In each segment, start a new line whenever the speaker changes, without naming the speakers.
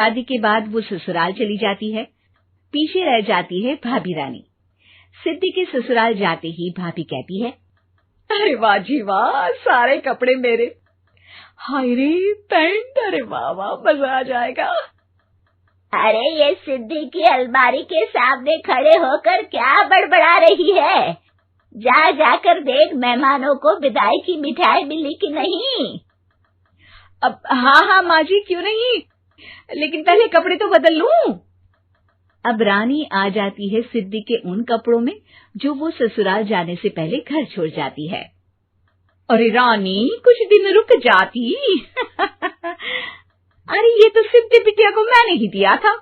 शादी के बाद वो ससुराल चली जाती है। पीछे रह जाती है भाभी रानी। सिद्धि के ससुराल जाते ही भाभी कहती है,
अरे वाह जी वाह, सारे कपड़े मेरे। हाय रे पैंट, अरे वाह वाह, मजा आ जाएगा।
अरे ये सिद्धि की अलमारी के सामने खड़े होकर क्या बड़बड़ा रही है? जा जाकर देख मेहमानों को विदाई की मिठाई मिली कि नहीं।
अब हाँ माँ जी, क्यों नहीं, लेकिन पहले कपड़े तो बदल लूं।
अब रानी आ जाती है सिद्धि के उन कपड़ों में जो वो ससुराल जाने से पहले घर छोड़ जाती है।
अरे रानी, कुछ दिन रुक जाती। अरे ये तो सिद्धि बिटिया को मैंने ही दिया था,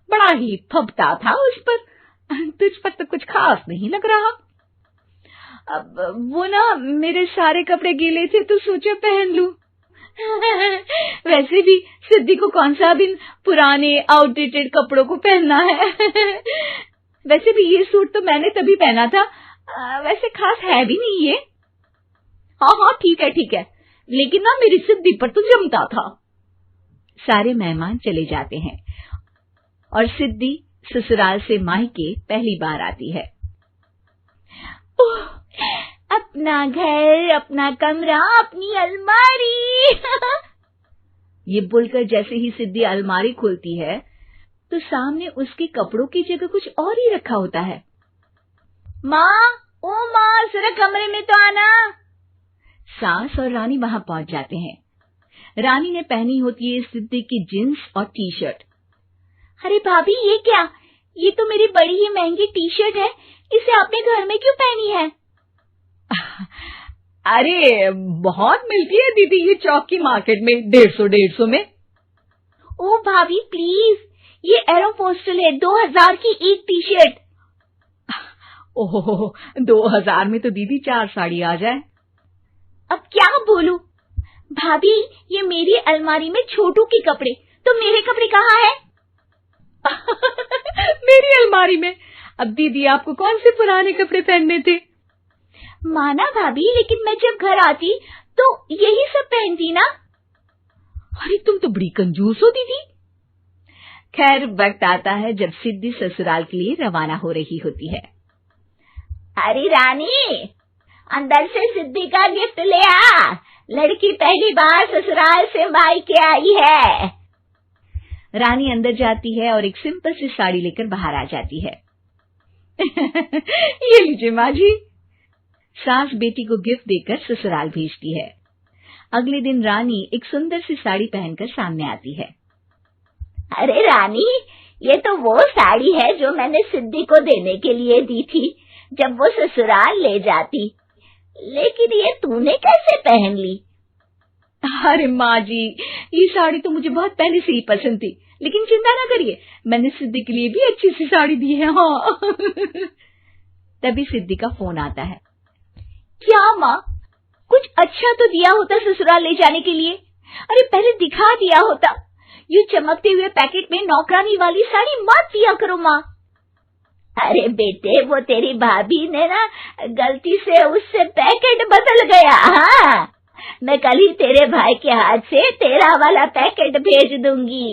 बड़ा ही फबता था उस पर, तुझ पर तो कुछ खास नहीं लग रहा। अब वो ना मेरे सारे कपड़े गीले थे तो सोचा पहन लूं। वैसे भी सिद्धि को कौन सा दिन पुराने आउटडेटेड कपड़ों को पहनना है। वैसे भी ये सूट तो मैंने तभी पहना था, वैसे खास है भी नहीं ये। हाँ ठीक है, लेकिन ना मेरी सिद्धि पर तो जमता था।
सारे मेहमान चले जाते हैं और सिद्धि ससुराल से मायके पहली बार आती है।
अपना घर, अपना कमरा, अपनी अलमारी।
ये बोलकर जैसे ही सिद्धि अलमारी खोलती है तो सामने उसके कपड़ों की जगह कुछ और ही रखा होता है।
माँ, ओ माँ, जरा कमरे में तो आना।
सास और रानी वहां पहुंच जाते हैं। रानी ने पहनी होती है सिद्धि की जींस और टी शर्ट।
अरे भाभी, ये क्या? ये तो मेरी बड़ी ही महंगी टी शर्ट है, इसे आपने घर में क्यों पहनी है?
अरे बहुत मिलती है दीदी ये चौक की मार्केट में, 150 में।
ओ भाभी प्लीज, ये एरोपोस्टल है, 2000 की एक टी शर्ट।
ओहो, 2000 में तो दीदी 4 साड़ी आ जाए।
अब क्या बोलूं? भाभी, ये मेरी अलमारी में छोटू के कपड़े, तो मेरे कपड़े कहाँ हैं?
मेरी अलमारी में? अब दीदी आपको कौन से पुराने कपड़े पहनने थे?
माना भाभी, लेकिन मैं जब घर आती तो यही सब पहनती ना।
अरे तुम तो बड़ी कंजूस हो दीदी।
खैर, वक्त आता है जब सिद्धि ससुराल के लिए रवाना हो रही होती है।
अरे रानी, अंदर से सिद्धि का गिफ्ट ले आ, लड़की पहली बार ससुराल से मायके आई है।
रानी अंदर जाती है और एक सिंपल सी साड़ी लेकर बाहर आ जाती है।
ये लीजिए माँ जी।
सास बेटी को गिफ्ट देकर ससुराल भेजती है। अगले दिन रानी एक सुंदर सी साड़ी पहनकर सामने आती है।
अरे रानी, ये तो वो साड़ी है जो मैंने सिद्धि को देने के लिए दी थी जब वो ससुराल ले जाती, लेकिन ये तूने कैसे पहन ली?
अरे माँ जी, ये साड़ी तो मुझे बहुत पहले से ही पसंद थी, लेकिन चिंता ना करिए, मैंने सिद्धि के लिए भी अच्छी सी साड़ी दी है। हाँ।
तभी सिद्धि का फोन आता है।
क्या माँ, कुछ अच्छा तो दिया होता ससुराल ले जाने के लिए। अरे पहले दिखा दिया होता। ये चमकते हुए पैकेट में नौकरानी वाली साड़ी मत दिया करो माँ। अरे बेटे, वो तेरी भाभी ने ना गलती से उससे पैकेट बदल गया। हाँ, मैं कल ही तेरे भाई के हाथ से तेरा वाला पैकेट भेज दूंगी।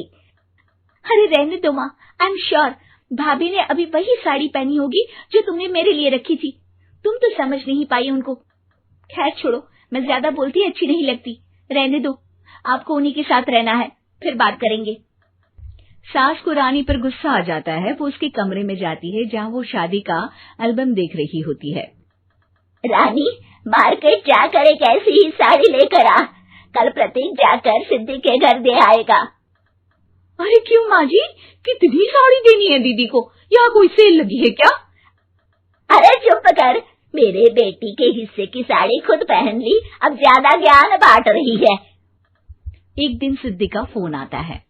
अरे रहने दो माँ, आई एम श्योर भाभी ने अभी वही साड़ी पहनी होगी जो तुमने मेरे लिए रखी थी। तुम तो समझ नहीं पाई उनको। खैर छोड़ो, मैं ज्यादा बोलती अच्छी नहीं लगती, रहने दो, आपको उन्हीं के साथ रहना है, फिर बात करेंगे।
सास को रानी पर गुस्सा आ जाता है। वो उसके कमरे में जाती है जहाँ वो शादी का एल्बम देख रही होती है।
रानी, मार्केट जाकर एक ऐसी ही साड़ी लेकर आ, कल प्रतीक जाकर सिद्धि के घर दे आएगा।
अरे क्यों माँ जी, कितनी साड़ी देनी है दीदी को? यहाँ कोई सेल लगी है क्या?
अरे चुप कर, मेरे बेटी के हिस्से की साड़ी खुद पहन ली, अब ज्यादा ज्ञान बांट रही है।
एक दिन सिद्धि का फोन आता है।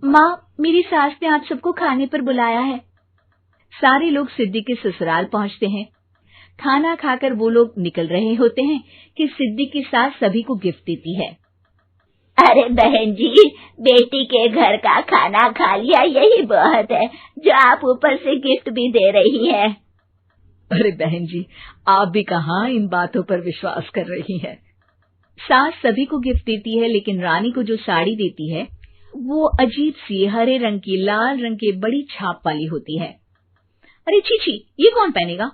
माँ, मेरी सास ने आप सबको खाने पर बुलाया है। सारे लोग सिद्धि के ससुराल पहुँचते हैं। खाना खाकर वो लोग निकल रहे होते हैं कि सिद्धि की सास सभी को गिफ्ट देती है।
अरे बहन जी, बेटी के घर का खाना खा लिया, यही बहुत है जो आप ऊपर से गिफ्ट भी दे रही है।
अरे बहन जी, आप भी कहाँ इन बातों पर विश्वास कर रही हैं।
सास सभी को गिफ्ट देती है, लेकिन रानी को जो साड़ी देती है वो अजीब सी हरे रंग की लाल रंग के बड़ी छाप वाली होती है। अरे छी, ये कौन पहनेगा?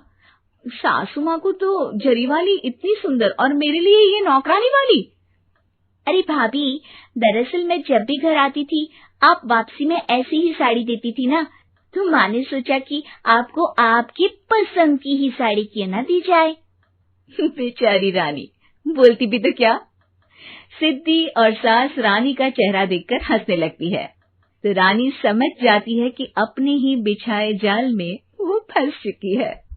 सासू माँ को तो जरी वाली इतनी सुंदर, और मेरे लिए ये नौकरानी वाली।
अरे भाभी, दरअसल मैं जब भी घर आती थी आप वापसी में ऐसी ही साड़ी देती थी ना, तो माँ ने सोचा कि आपको आपकी पसंद की ही साड़ी क्यों ना दी जाए।
बेचारी रानी, बोलती भी तो क्या। सिद्धि और सास रानी का चेहरा देखकर हंसने लगती है, तो रानी समझ जाती है कि अपने ही बिछाए जाल में वो फंस चुकी है।